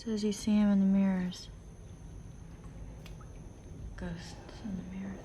Says you see him in the mirrors. Ghosts in the mirrors.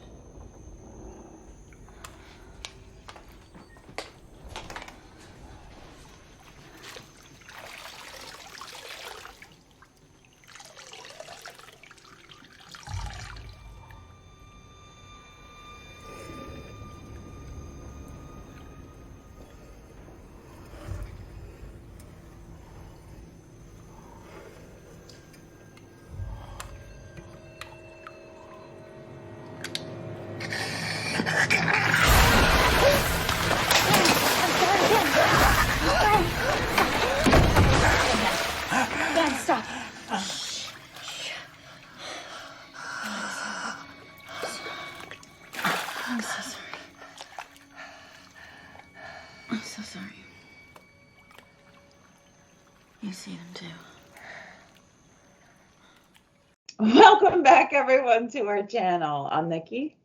Ben, stop. I'm so sorry. I'm so sorry. You see them too. Welcome back, everyone, to our channel. I'm Nikki.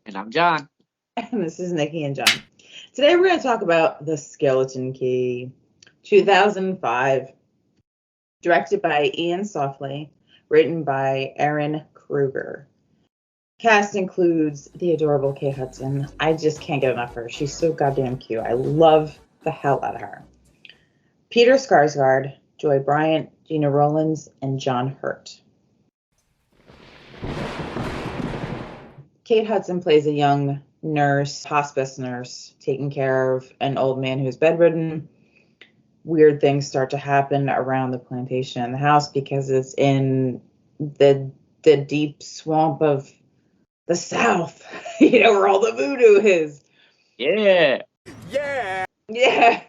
And I'm John. And this is Nikki and John. Today we're going to talk about The Skeleton Key, 2005, directed by Ian Softley, written by Erin Kruger. Cast includes the adorable Kate Hudson. I just can't get enough of her. She's so goddamn cute. I love the hell out of her. Peter Skarsgård, Joy Bryant, Gina Rollins, and John Hurt. Kate Hudson plays a young nurse, hospice nurse, taking care of an old man who's bedridden. Weird things start to happen around the plantation and the house because it's in the deep swamp of the South, where all the voodoo is. Yeah. Yeah. Yeah.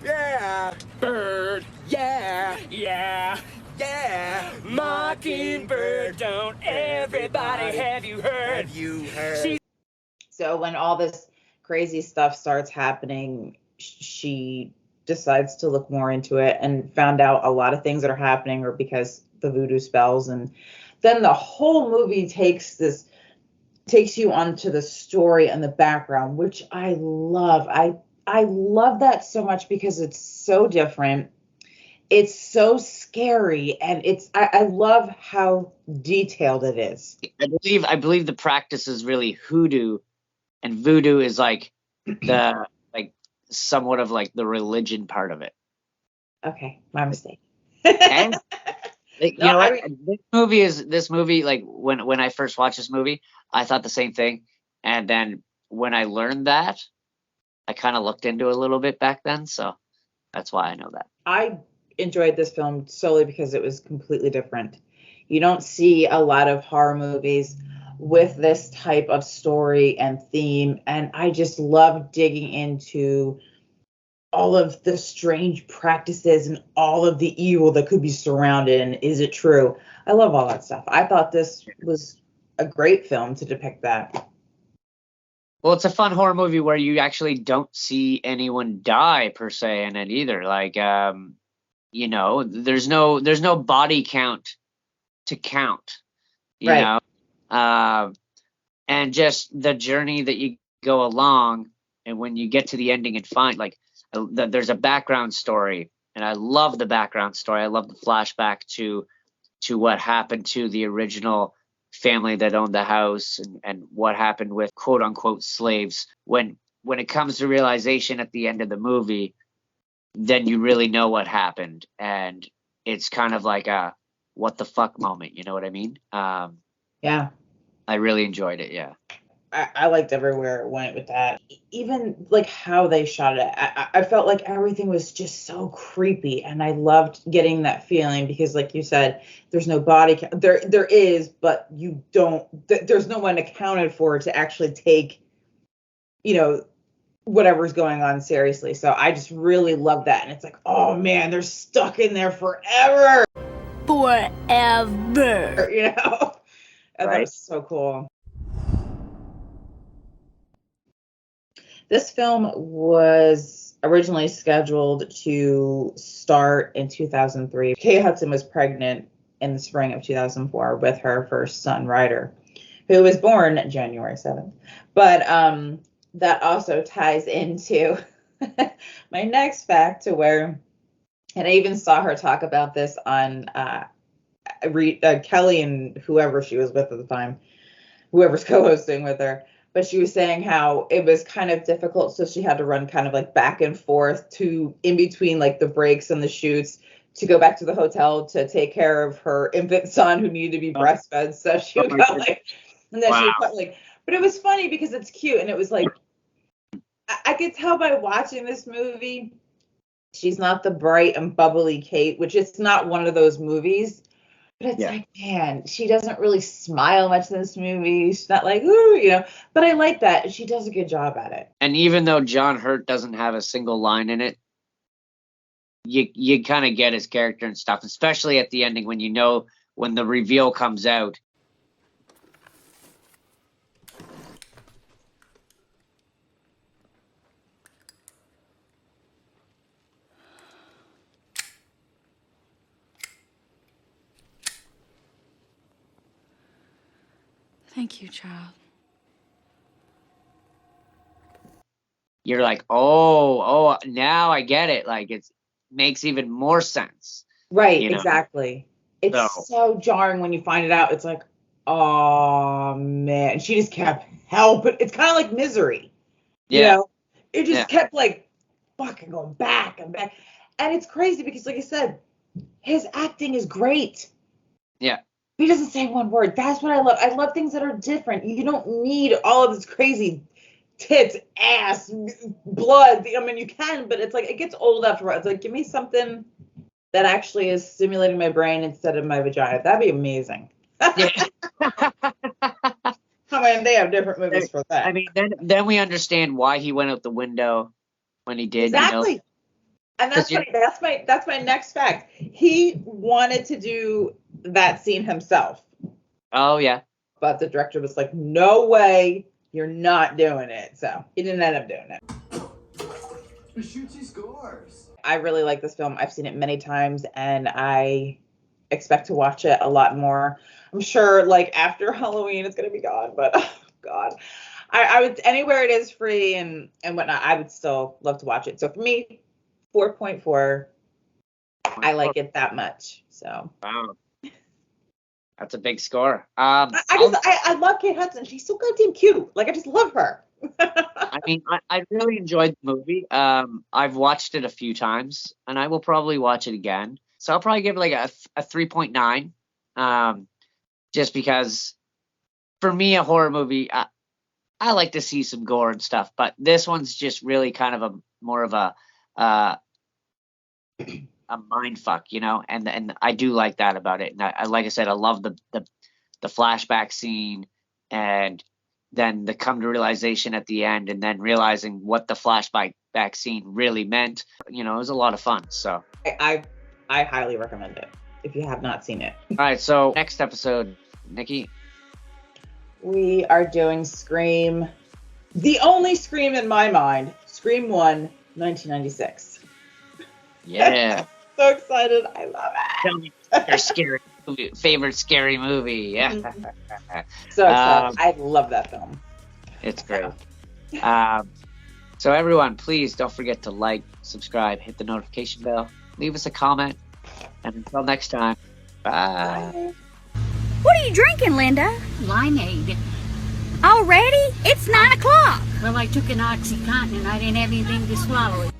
Yeah. Bird. Yeah. Yeah. Yeah. Mockingbird. Don't everybody have you heard? Have you heard? So when all this crazy stuff starts happening, she decides to look more into it and found out a lot of things that are happening are because the voodoo spells. And then the whole movie takes you onto the story and the background, which I love. I love that so much because it's so different. It's so scary, and I love how detailed it is. I believe the practice is really hoodoo, and voodoo is like the somewhat of like the religion part of it. Okay, my mistake. And No, this movie, like when I first watched this movie, I thought the same thing. And then when I learned that, I kind of looked into it a little bit back then. So that's why I know that. I enjoyed this film solely because it was completely different. You don't see a lot of horror movies with this type of story and theme, and I just love digging into all of the strange practices and all of the evil that could be surrounded, and is it true? I love all that stuff. I thought this was a great film to depict that. Well, it's a fun horror movie where you actually don't see anyone die per se in it either. Like, there's no body count to count, you Right. know, and just the journey that you go along, and when you get to the ending and find there's a background story, and I love the background story. I love the flashback to what happened to the original family that owned the house, and what happened with quote unquote slaves. When it comes to realization at the end of the movie, then you really know what happened, and it's kind of like a what the fuck moment, you know what I mean? Yeah. I really enjoyed it. Yeah. I liked everywhere it went with that. Even like how they shot it. I felt like everything was just so creepy, and I loved getting that feeling because, like you said, there's no body count. There is, but you don't. There's no one accounted for to actually take, whatever's going on seriously. So I just really love that, and it's like, oh man, they're stuck in there forever. Forever. And that was so cool. This film was originally scheduled to start in 2003. Kate Hudson was pregnant in the spring of 2004 with her first son, Ryder, who was born January 7th. But that also ties into my next fact, to where, and I even saw her talk about this on Kelly and whoever she was with at the time, whoever's co-hosting with her, but she was saying how it was kind of difficult, so she had to run kind of like back and forth to in between like the breaks and the shoots to go back to the hotel to take care of her infant son who needed to be breastfed. So she would go like, and then she would cut like, but it was funny because it's cute, and it was like I could tell by watching this movie, she's not the bright and bubbly Kate, which is not one of those movies. But it's like, man, she doesn't really smile much in this movie. She's not like, ooh, you know. But I like that. She does a good job at it. And even though John Hurt doesn't have a single line in it, you kind of get his character and stuff, especially at the ending when you know when the reveal comes out. Thank you, child. You're like, oh, now I get it. Like it makes even more sense. Right, you know? Exactly. It's so jarring when you find it out. It's like, oh man, she just kept helping. It's kind of like Misery. You know, it just kept like fucking going back and back, and it's crazy because, like I said, his acting is great. Yeah. He doesn't say one word. That's what I love. I love things that are different. You don't need all of this crazy tits, ass, blood. I mean, you can, but it's like it gets old after a while. It's like, give me something that actually is stimulating my brain instead of my vagina. That'd be amazing. I mean, they have different movies for that. I mean, then we understand why he went out the window when he did. Exactly. You know? And that's my next fact. He wanted to do that scene himself. Oh yeah. But the director was like, "No way, you're not doing it." So he didn't end up doing it. Shooty scores. I really like this film. I've seen it many times, and I expect to watch it a lot more. I'm sure, like after Halloween, it's gonna be gone. But oh, God, I would anywhere it is free and whatnot. I would still love to watch it. So for me, 4.4. I like it that much. So. Wow. That's a big score. I love Kate Hudson. She's so goddamn cute. Like I just love her. I mean, I really enjoyed the movie. I've watched it a few times, and I will probably watch it again. So I'll probably give it like a 3.9. Just because, for me, a horror movie, I like to see some gore and stuff, but this one's just really kind of more of a mind fuck, you know, and I do like that about it. And I like I said, I love the flashback scene, and then the come to realization at the end, and then realizing what the flashback scene really meant. You know, it was a lot of fun. So I highly recommend it if you have not seen it. All right, so next episode, Nikki, we are doing Scream, the only Scream in my mind, Scream 1, 1996. Yeah. So excited. I love it. Tell me your favorite scary movie. Yeah. So excited. I love that film. It's great. So everyone, please don't forget to like, subscribe, hit the notification bell, leave us a comment, and until next time, bye. What are you drinking, Linda? Limeade. Already? It's 9 o'clock. Well, I took an OxyContin and I didn't have anything to swallow it.